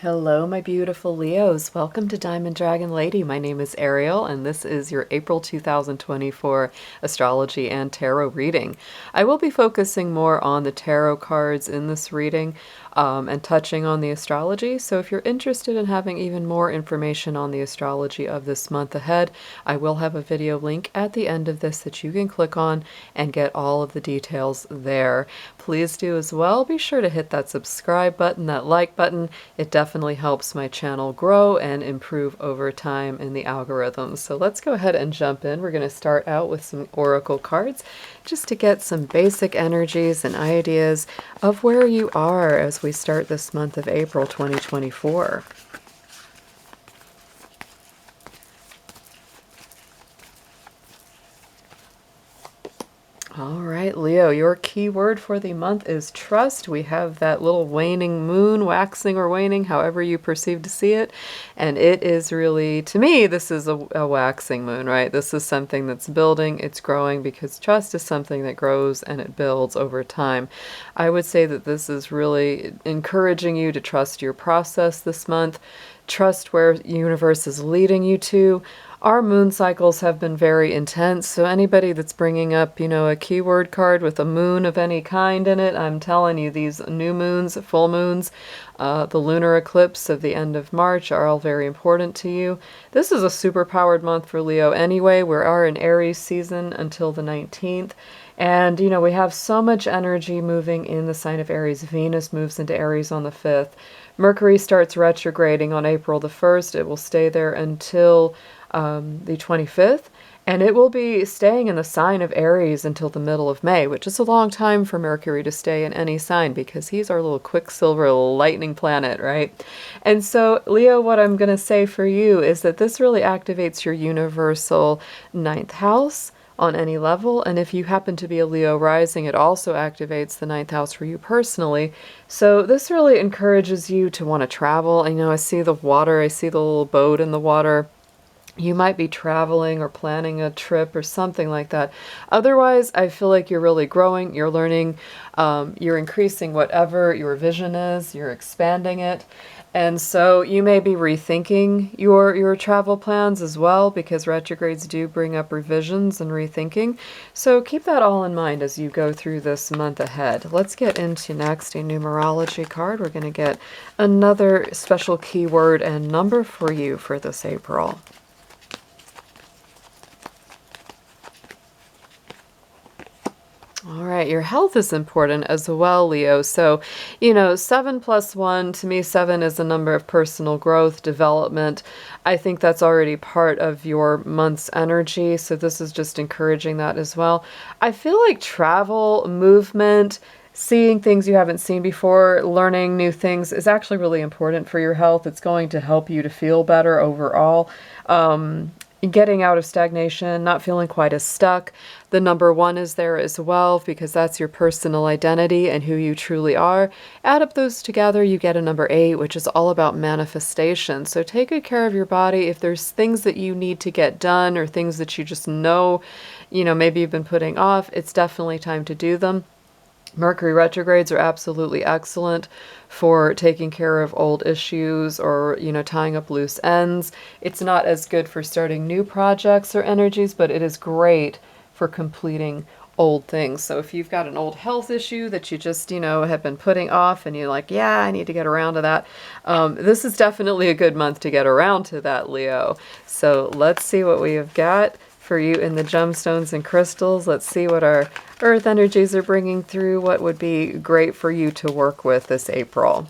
Hello, my beautiful Leos. Welcome to Diamond Dragon Lady. My name is Ariel, and this is your April 2024 astrology and tarot reading. I will be focusing more on the tarot cards in this reading and touching on the astrology. So if you're interested in having even more information on the astrology of this month ahead, I will have a video link at the end of this that you can click on and get all of the details there. Please do as well. Be sure to hit that subscribe button, that like button. It definitely helps my channel grow and improve over time in the algorithms. So let's go ahead and jump in. We're going to start out with some oracle cards just to get some basic energies and ideas of where you are as we start this month of April 2024. All right, Leo, your key word for the month is trust. We have that little waning moon, waxing or waning, however you perceive to see it. And it is really, to me, this is a waxing moon, right? This is something that's building, it's growing, because trust is something that grows and it builds over time. I would say that this is really encouraging you to trust your process this month, trust where the universe is leading you to. Our moon cycles have been very intense, so anybody that's bringing up, a keyword card with a moon of any kind in it, I'm telling you, these new moons, full moons, the lunar eclipse of the end of March are all very important to you. This is a super powered month for Leo anyway. We are in Aries season until the 19th. And, we have so much energy moving in the sign of Aries. Venus moves into Aries on the 5th. Mercury starts retrograding on April the 1st. It will stay there until the 25th, and it will be staying in the sign of Aries until the middle of May, which is a long time for Mercury to stay in any sign because he's our little quicksilver lightning planet, right? And so, Leo, what I'm going to say for you is that this really activates your universal 9th house on any level, and if you happen to be a Leo rising, it also activates the 9th house for you personally. So this really encourages you to want to travel. I see the water, I see the little boat in the water. You might be traveling or planning a trip or something like that. Otherwise, I feel like you're really growing, you're learning, you're increasing whatever your vision is, you're expanding it. And so you may be rethinking your travel plans as well, because retrogrades do bring up revisions and rethinking. So keep that all in mind as you go through this month ahead. Let's get into next a numerology card. We're going to get another special keyword and number for you for this April. All right, your health is important as well, Leo. So, 7 plus 1, to me, 7 is a number of personal growth, development. I think that's already part of your month's energy. So this is just encouraging that as well. I feel like travel, movement, seeing things you haven't seen before, learning new things is actually really important for your health. It's going to help you to feel better overall. Getting out of stagnation, not feeling quite as stuck. The number 1 is there as well, because that's your personal identity and who you truly are. Add up those together, you get a number 8, which is all about manifestation. So take good care of your body. If there's things that you need to get done or things that you just know, maybe you've been putting off, it's definitely time to do them. Mercury retrogrades are absolutely excellent for taking care of old issues or, tying up loose ends. It's not as good for starting new projects or energies, but it is great for completing old things. So if you've got an old health issue that you just, have been putting off and you're like, yeah, I need to get around to that. This is definitely a good month to get around to that, Leo. So let's see what we have got for you in the gemstones and crystals. Let's see what our earth energies are bringing through, what would be great for you to work with this April.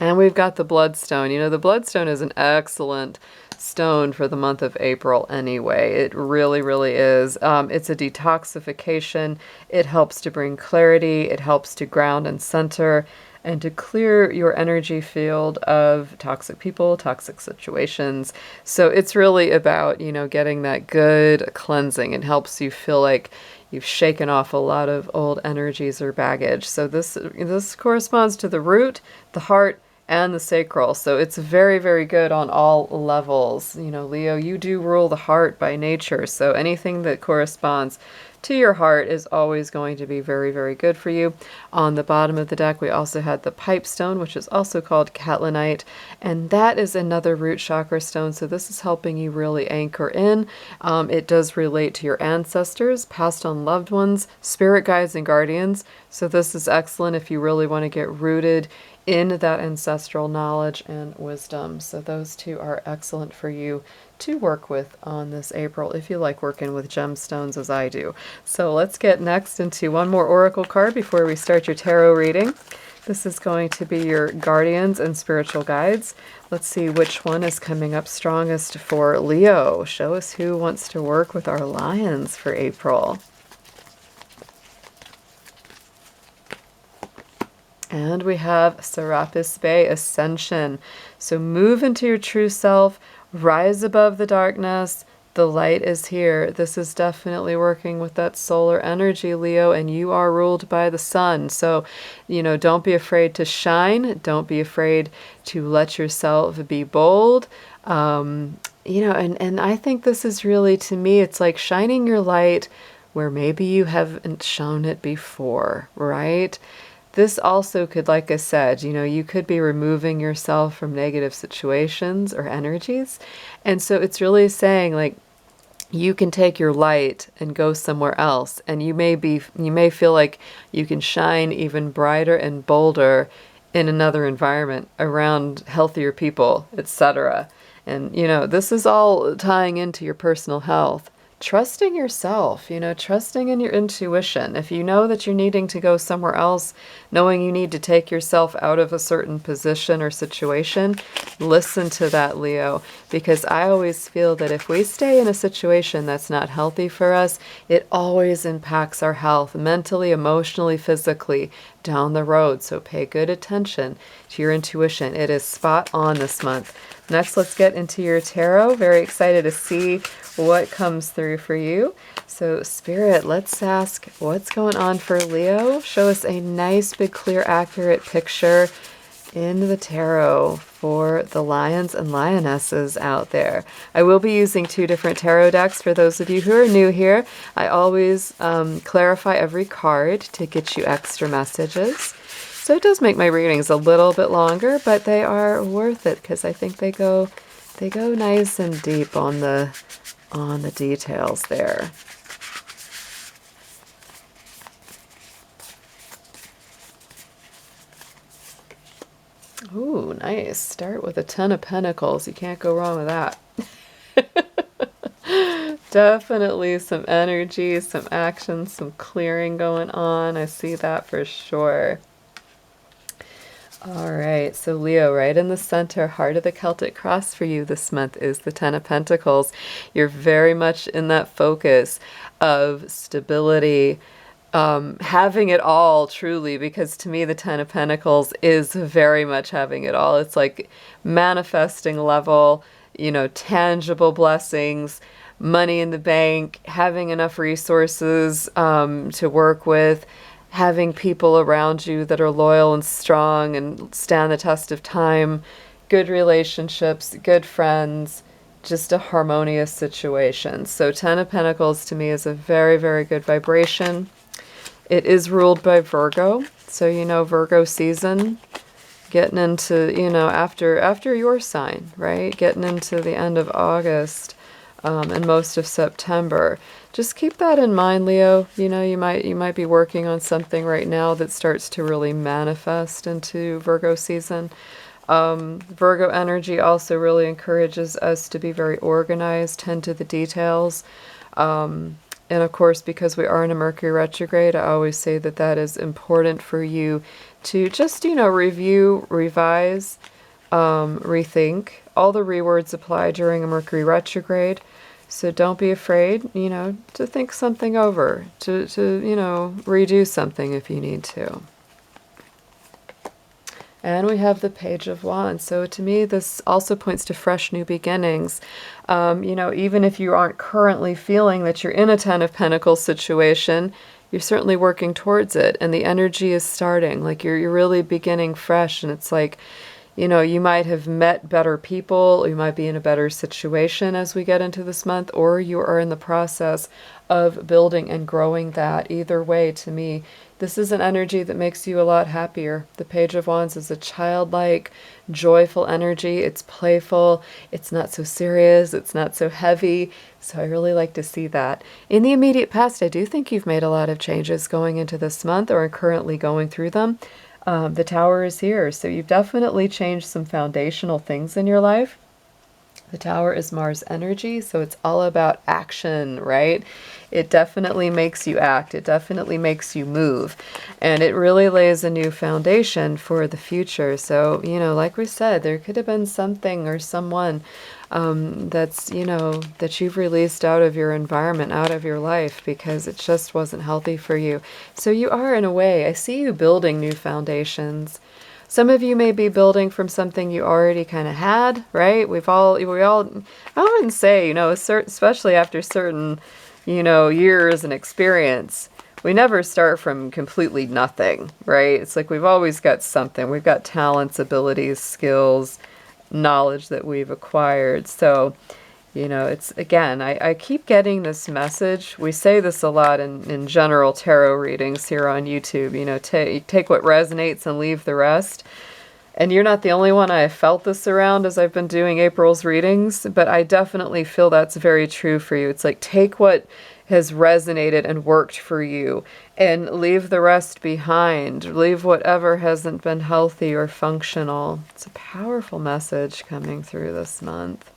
And we've got the bloodstone. The bloodstone is an excellent stone for the month of April anyway. It really, really is. It's a detoxification. It helps to bring clarity. It helps to ground and center and to clear your energy field of toxic people, toxic situations. So it's really about, getting that good cleansing. It helps you feel like you've shaken off a lot of old energies or baggage. So this corresponds to the root, the heart, and the sacral. So it's very, very good on all levels. Leo, you do rule the heart by nature. So anything that corresponds to your heart is always going to be very, very good for you. On the bottom of the deck, we also had the pipestone, which is also called catlinite, and that is another root chakra stone. So this is helping you really anchor in. It does relate to your ancestors, past on loved ones, spirit guides, and guardians. So this is excellent if you really want to get rooted in that ancestral knowledge and wisdom. So those two are excellent for you to work with on this April if you like working with gemstones as I do. So let's get next into one more oracle card before we start your tarot reading. This is going to be your guardians and spiritual guides. Let's see which one is coming up strongest for Leo. Show us who wants to work with our lions for April. And we have Serapis Bay Ascension. So move into your true self, rise above the darkness. The light is here. This is definitely working with that solar energy, Leo, and you are ruled by the sun. So, don't be afraid to shine. Don't be afraid to let yourself be bold. And I think this is really, to me, it's like shining your light where maybe you haven't shown it before, right? This also could, like I said, you could be removing yourself from negative situations or energies. And so it's really saying, like, you can take your light and go somewhere else. And you may feel like you can shine even brighter and bolder in another environment around healthier people, etc. And, this is all tying into your personal health. Trusting yourself, trusting in your intuition. If you know that you're needing to go somewhere else, knowing you need to take yourself out of a certain position or situation, listen to that, Leo, because I always feel that if we stay in a situation that's not healthy for us, it always impacts our health mentally, emotionally, physically down the road. So pay good attention to your intuition. It is spot on this month. Next, let's get into your tarot. Very excited to see what comes through for you. So, Spirit, let's ask what's going on for Leo. Show us a nice, big, clear, accurate picture in the tarot for the lions and lionesses out there. I will be using 2 different tarot decks for those of you who are new here. I always clarify every card to get you extra messages. So it does make my readings a little bit longer, but they are worth it because I think they go nice and deep on the details there. Ooh, nice. Start with a 10 of Pentacles. You can't go wrong with that. Definitely some energy, some action, some clearing going on. I see that for sure. All right, so Leo, right in the center, heart of the Celtic cross for you this month is the 10 of Pentacles. You're very much in that focus of stability, having it all truly, because to me the 10 of Pentacles is very much having it all. It's like manifesting level, tangible blessings, money in the bank, having enough resources to work with, having people around you that are loyal and strong and stand the test of time, good relationships, good friends, just a harmonious situation. So 10 of Pentacles to me is a very, very good vibration. It is ruled by Virgo. So, Virgo season, getting into, after your sign, right? Getting into the end of August and most of September. Just keep that in mind, Leo. You might be working on something right now that starts to really manifest into Virgo season. Virgo energy also really encourages us to be very organized, tend to the details. And of course, because we are in a Mercury retrograde, I always say that is important for you to just, review, revise, rethink. All the rewords apply during a Mercury retrograde. So don't be afraid, to think something over, to redo something if you need to. And we have the Page of Wands. So to me, this also points to fresh new beginnings. Even if you aren't currently feeling that you're in a 10 of Pentacles situation, you're certainly working towards it. And the energy is starting, like you're really beginning fresh. And it's like, You might have met better people, you might be in a better situation as we get into this month, or you are in the process of building and growing that. Either way, to me, this is an energy that makes you a lot happier. The Page of Wands is a childlike, joyful energy. It's playful. It's not so serious. It's not so heavy. So I really like to see that. In the immediate past, I do think you've made a lot of changes going into this month or are currently going through them. The Tower is here. So you've definitely changed some foundational things in your life. The Tower is Mars energy, so it's all about action, right? It definitely makes you act. It definitely makes you move. And it really lays a new foundation for the future. So, like we said, there could have been something or someone that's, that you've released out of your environment, out of your life, because it just wasn't healthy for you. So you are, in a way, I see you building new foundations. Some of you may be building from something you already kind of had, right? we all, I wouldn't say, especially after certain, years and experience, we never start from completely nothing, right? It's like we've always got something. We've got talents, abilities, skills, knowledge that we've acquired. So, it's, again, I keep getting this message. We say this a lot in general tarot readings here on YouTube. Take what resonates and leave the rest. And you're not the only one I have felt this around as I've been doing April's readings, but I definitely feel that's very true for you. It's like, take what has resonated and worked for you and leave the rest behind. Leave whatever hasn't been healthy or functional. It's a powerful message coming through this month.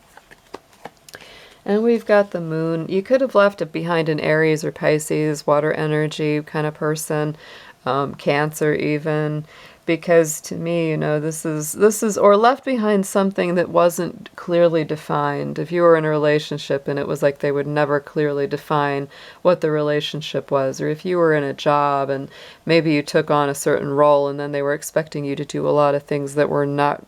And we've got the Moon. You could have left it behind an Aries or Pisces, water energy kind of person, Cancer even, because to me, this is, or left behind something that wasn't clearly defined. If you were in a relationship and it was like they would never clearly define what the relationship was, or if you were in a job and maybe you took on a certain role and then they were expecting you to do a lot of things that were not,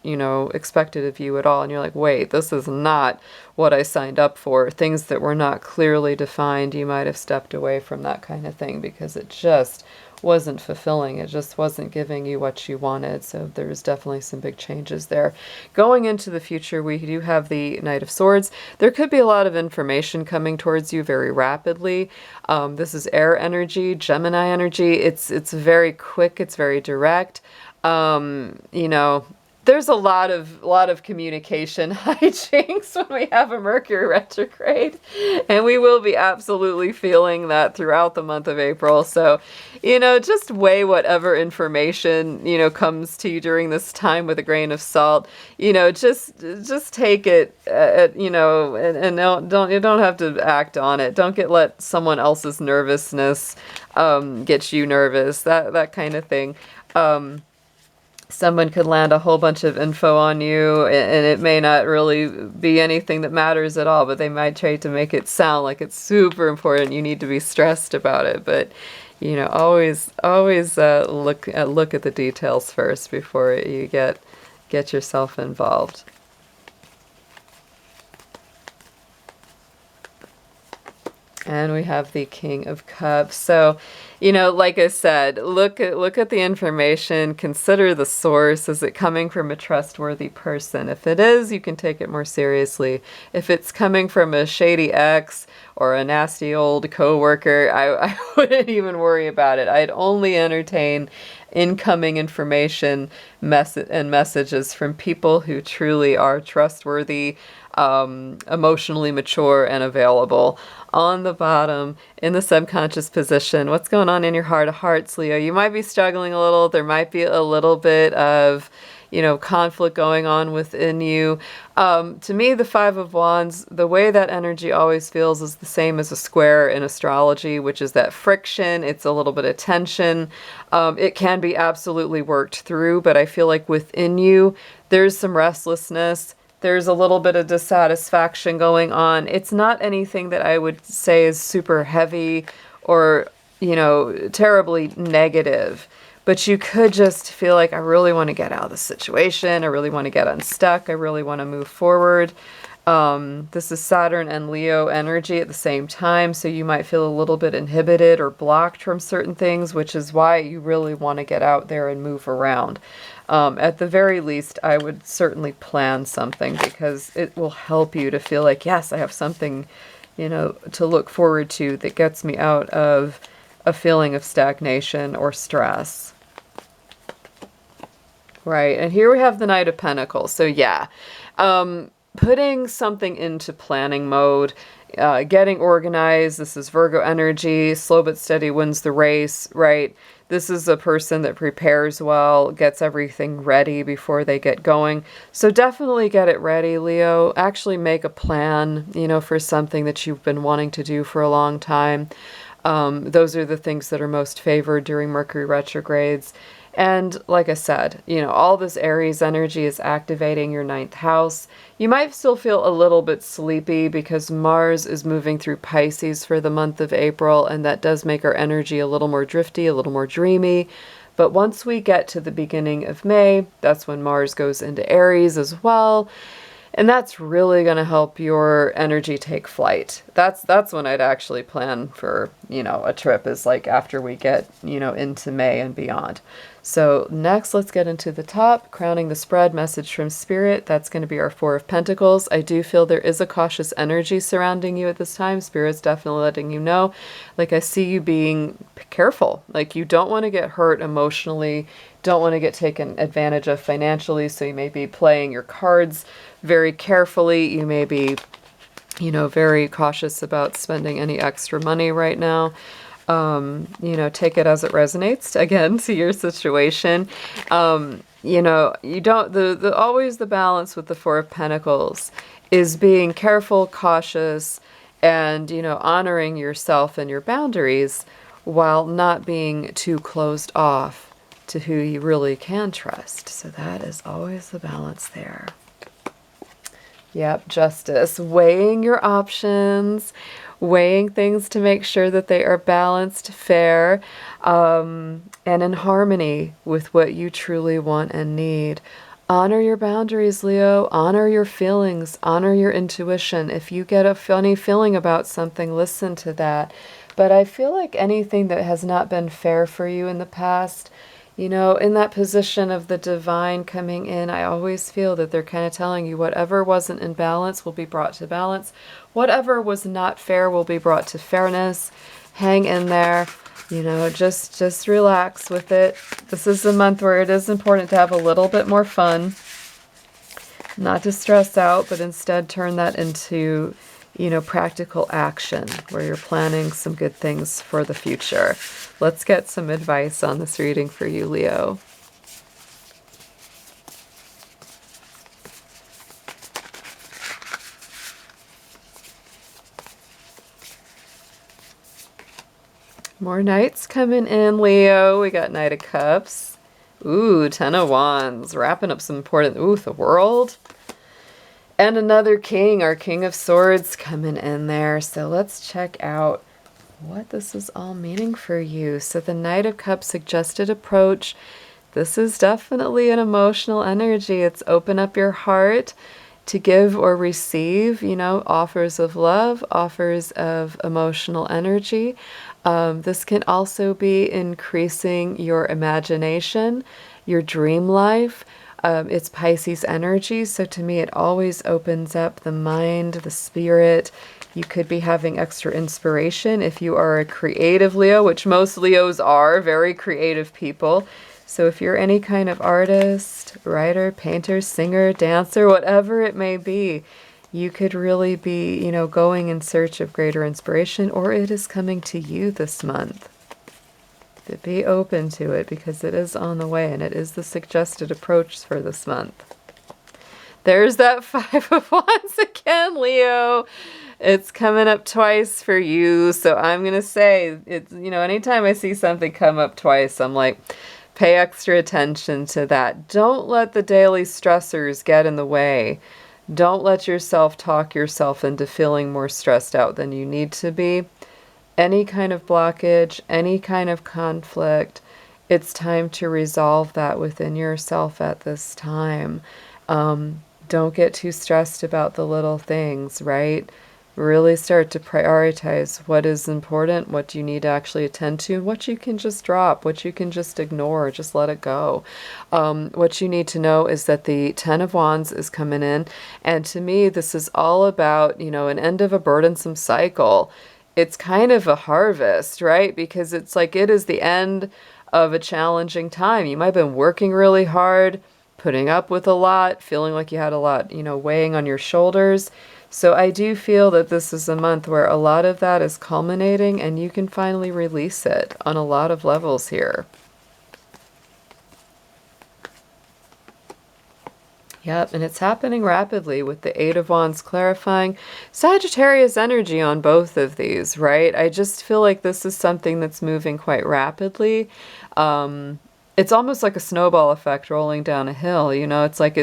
expected of you at all, and you're like, wait, this is not what I signed up for. Things that were not clearly defined, you might have stepped away from that kind of thing because it just wasn't fulfilling. It just wasn't giving you what you wanted. So there's definitely some big changes there. Going into the future, we do have the Knight of Swords. There could be a lot of information coming towards you very rapidly. This is air energy, Gemini energy. It's very quick. It's very direct. There's a lot of communication hijinks when we have a Mercury retrograde, and we will be absolutely feeling that throughout the month of April. So, just weigh whatever information, comes to you during this time with a grain of salt. Just take it, and you don't have to act on it. Don't let someone else's nervousness get you nervous. That kind of thing. Someone could land a whole bunch of info on you, and it may not really be anything that matters at all, but they might try to make it sound like it's super important. You need to be stressed about it, but always look at the details first before you get yourself involved. And we have the King of Cups. So, like I said, look at the information, consider the source. Is it coming from a trustworthy person? If it is, you can take it more seriously. If it's coming from a shady ex or a nasty old coworker, I wouldn't even worry about it. I'd only entertain incoming information and messages from people who truly are trustworthy, emotionally mature, and available. On the bottom, in the subconscious position, what's going on in your heart of hearts, Leo? You might be struggling a little. There might be a little bit of, conflict going on within you. To me, the Five of Wands, the way that energy always feels is the same as a square in astrology, which is that friction. It's a little bit of tension. It can be absolutely worked through, but I feel like within you, there's some restlessness. There's a little bit of dissatisfaction going on. It's not anything that I would say is super heavy or, terribly negative. But you could just feel like, I really want to get out of this situation. I really want to get unstuck. I really want to move forward. This is Saturn and Leo energy at the same time. So you might feel a little bit inhibited or blocked from certain things, which is why you really want to get out there and move around. At the very least, I would certainly plan something because it will help you to feel like, yes, I have something, to look forward to that gets me out of a feeling of stagnation or stress. Right, and here we have the Knight of Pentacles. So yeah, putting something into planning mode, getting organized. This is Virgo energy. Slow but steady wins the race, right? This is a person that prepares well, gets everything ready before they get going. So definitely get it ready, Leo. Actually make a plan, for something that you've been wanting to do for a long time. Those are the things that are most favored during Mercury retrogrades. And like I said, all this Aries energy is activating your ninth house. You might still feel a little bit sleepy because Mars is moving through Pisces for the month of April, and that does make our energy a little more drifty, a little more dreamy. But once we get to the beginning of May, that's when Mars goes into Aries as well. And that's really going to help your energy take flight. That's when I'd actually plan for, a trip, is like after we get, into May and beyond. So next, let's get into the top, crowning the spread, message from Spirit. That's going to be our Four of Pentacles. I do feel there is a cautious energy surrounding you at this time. Spirit's definitely letting you know. Like, I see you being careful. Like, you don't want to get hurt emotionally, don't want to get taken advantage of financially, so you may be playing your cards very carefully. You may be, very cautious about spending any extra money right now. Take it as it resonates, again, to your situation. You don't, always the balance with the Four of Pentacles is being careful, cautious, and, honoring yourself and your boundaries while not being too closed off to who you really can trust. So that is always the balance there. Yep, justice. Weighing your options, weighing things to make sure that they are balanced, fair, and in harmony with what you truly want and need. Honor your boundaries, Leo. Honor your feelings. Honor your intuition. If you get a funny feeling about something, listen to that. But I feel like anything that has not been fair for you in the past, in that position of the divine coming in, I always feel that they're kind of telling you whatever wasn't in balance will be brought to balance. Whatever was not fair will be brought to fairness. Hang in there, just relax with it. This is a month where it is important to have a little bit more fun, not to stress out, but instead turn that into, practical action where you're planning some good things for the future. Let's get some advice on this reading for you, Leo. More Knights coming in, Leo. We got Knight of Cups. Ooh, Ten of Wands. Wrapping up some important... Ooh, the World. And another King, our King of Swords coming in there. So let's check out what this is all meaning for you. So the Knight of Cups, suggested approach. This is definitely an emotional energy. It's open up your heart to give or receive, offers of love, offers of emotional energy. This can also be increasing your imagination, your dream life. It's Pisces energy, so to me it always opens up the mind, the spirit. You could be having extra inspiration if you are a creative Leo, which most Leos are, very creative people. So if you're any kind of artist, writer, painter, singer, dancer, whatever it may be, you could really be, going in search of greater inspiration, or it is coming to you this month. To be open to it because it is on the way, and it is the suggested approach for this month. There's that Five of Wands again, Leo. It's coming up twice for you. So I'm going to say, it's, anytime I see something come up twice, I'm like, pay extra attention to that. Don't let the daily stressors get in the way. Don't let yourself talk yourself into feeling more stressed out than you need to be. Any kind of blockage, any kind of conflict, it's time to resolve that within yourself at this time. Don't get too stressed about the little things, right? Really start to prioritize what is important, what you need to actually attend to, and what you can just drop, what you can just ignore, just let it go. What you need to know is that the Ten of Wands is coming in, and to me, this is all about, an end of a burdensome cycle. It's kind of a harvest, right? Because it's like it is the end of a challenging time. You might have been working really hard, putting up with a lot, feeling like you had a lot, weighing on your shoulders. So I do feel that this is a month where a lot of that is culminating and you can finally release it on a lot of levels here. Yep, and it's happening rapidly with the Eight of Wands clarifying. Sagittarius energy on both of these, right? I just feel like this is something that's moving quite rapidly. It's almost like a snowball effect rolling down a hill, it's like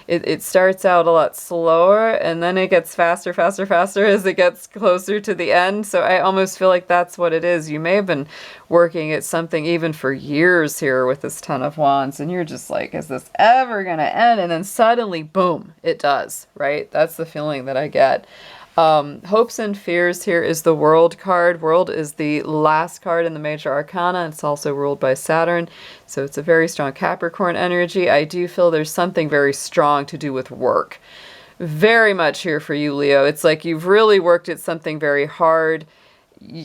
it starts out a lot slower and then it gets faster, faster, faster as it gets closer to the end. So I almost feel like that's what it is. You may have been working at something even for years here with this Ten of Wands and you're just like, is this ever going to end? And then suddenly, boom, it does, right? That's the feeling that I get. Hopes and fears here is the World card. World is the last card in the major arcana. It's also ruled by Saturn. So it's a very strong Capricorn energy. I do feel there's something very strong to do with work. Very much here for you, Leo. It's like you've really worked at something very hard.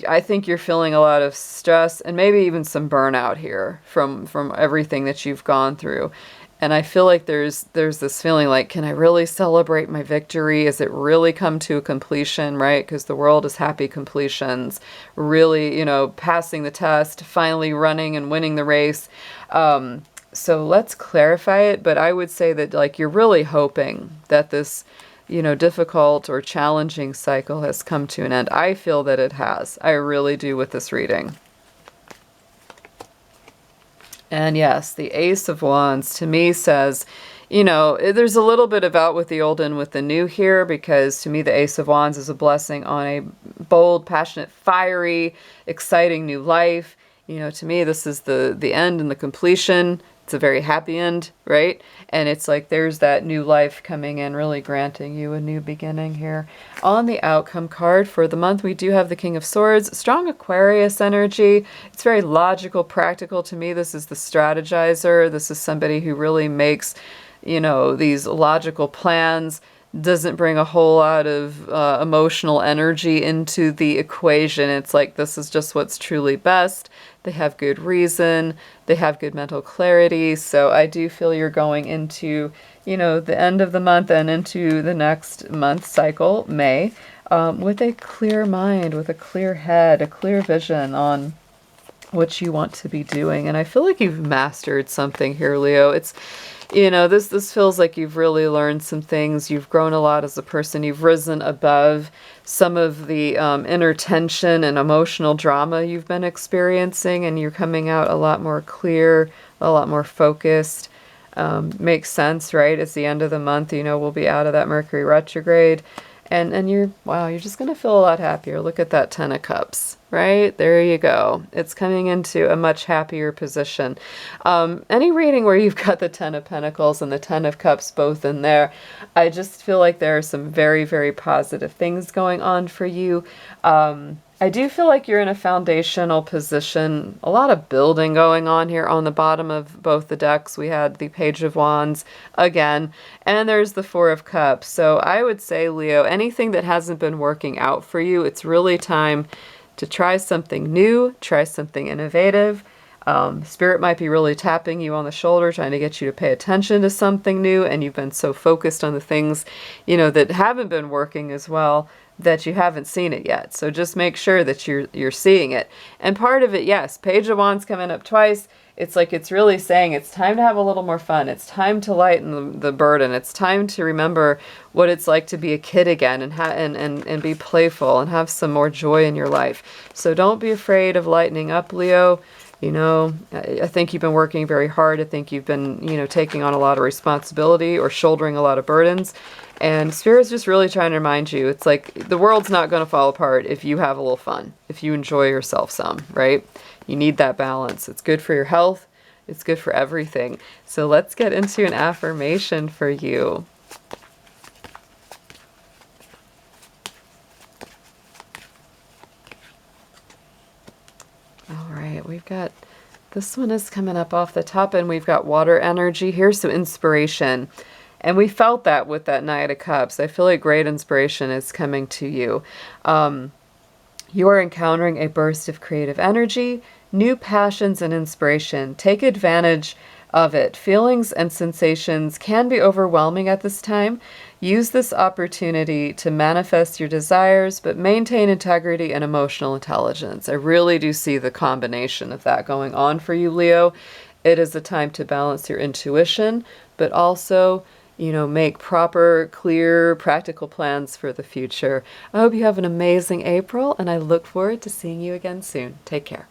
I think you're feeling a lot of stress and maybe even some burnout here from everything that you've gone through. And I feel like there's this feeling like, can I really celebrate my victory? Has it really come to a completion, right? Because the world is happy completions. Really, passing the test, finally running and winning the race. So let's clarify it. But I would say that like you're really hoping that this, difficult or challenging cycle has come to an end. I feel that it has. I really do with this reading. And yes, the Ace of Wands to me says, there's a little bit about with the old and with the new here, because to me the Ace of Wands is a blessing on a bold, passionate, fiery, exciting new life. To me this is the end and the completion. It's a very happy end, right? And it's like there's that new life coming in, really granting you a new beginning here. On the outcome card for the month, we do have the King of Swords, strong Aquarius energy. It's very logical, practical to me. This is the strategizer. This is somebody who really makes, these logical plans, doesn't bring a whole lot of emotional energy into the equation. It's like this is just what's truly best. They have good reason. They have good mental clarity. So I do feel you're going into, the end of the month and into the next month cycle, May, with a clear mind, with a clear head, a clear vision on what you want to be doing. And I feel like you've mastered something here, Leo. It's, this feels like you've really learned some things. You've grown a lot as a person. You've risen above some of the inner tension and emotional drama you've been experiencing, and you're coming out a lot more clear, a lot more focused. Makes sense, right? It's the end of the month. We'll be out of that Mercury retrograde. And you're just going to feel a lot happier. Look at that Ten of Cups, right? There you go. It's coming into a much happier position. Any reading where you've got the Ten of Pentacles and the Ten of Cups both in there, I just feel like there are some very, very positive things going on for you. I do feel like you're in a foundational position, a lot of building going on here on the bottom of both the decks. We had the Page of Wands again, and there's the Four of Cups. So I would say, Leo, anything that hasn't been working out for you, it's really time to try something new, try something innovative. Spirit might be really tapping you on the shoulder, trying to get you to pay attention to something new, and you've been so focused on the things, that haven't been working as well, that you haven't seen it yet. So just make sure that you're seeing it. And part of it, yes, Page of Wands coming up twice. It's like it's really saying it's time to have a little more fun. It's time to lighten the burden. It's time to remember what it's like to be a kid again and be playful and have some more joy in your life. So don't be afraid of lightening up, Leo. I think you've been working very hard. I think you've been, taking on a lot of responsibility or shouldering a lot of burdens. And Spirit's just really trying to remind you, it's like the world's not going to fall apart if you have a little fun, if you enjoy yourself some, right? You need that balance. It's good for your health. It's good for everything. So let's get into an affirmation for you. got this one is coming up off the top, and we've got water energy here, so inspiration. And we felt that with that Knight of Cups. I feel like great inspiration is coming to you. You are encountering a burst of creative energy, new passions and inspiration. Take advantage of it. Feelings and sensations can be overwhelming at this time. Use this opportunity to manifest your desires, but maintain integrity and emotional intelligence. I really do see the combination of that going on for you, Leo. It is a time to balance your intuition, but also, you know, make proper, clear, practical plans for the future. I hope you have an amazing April, and I look forward to seeing you again soon. Take care.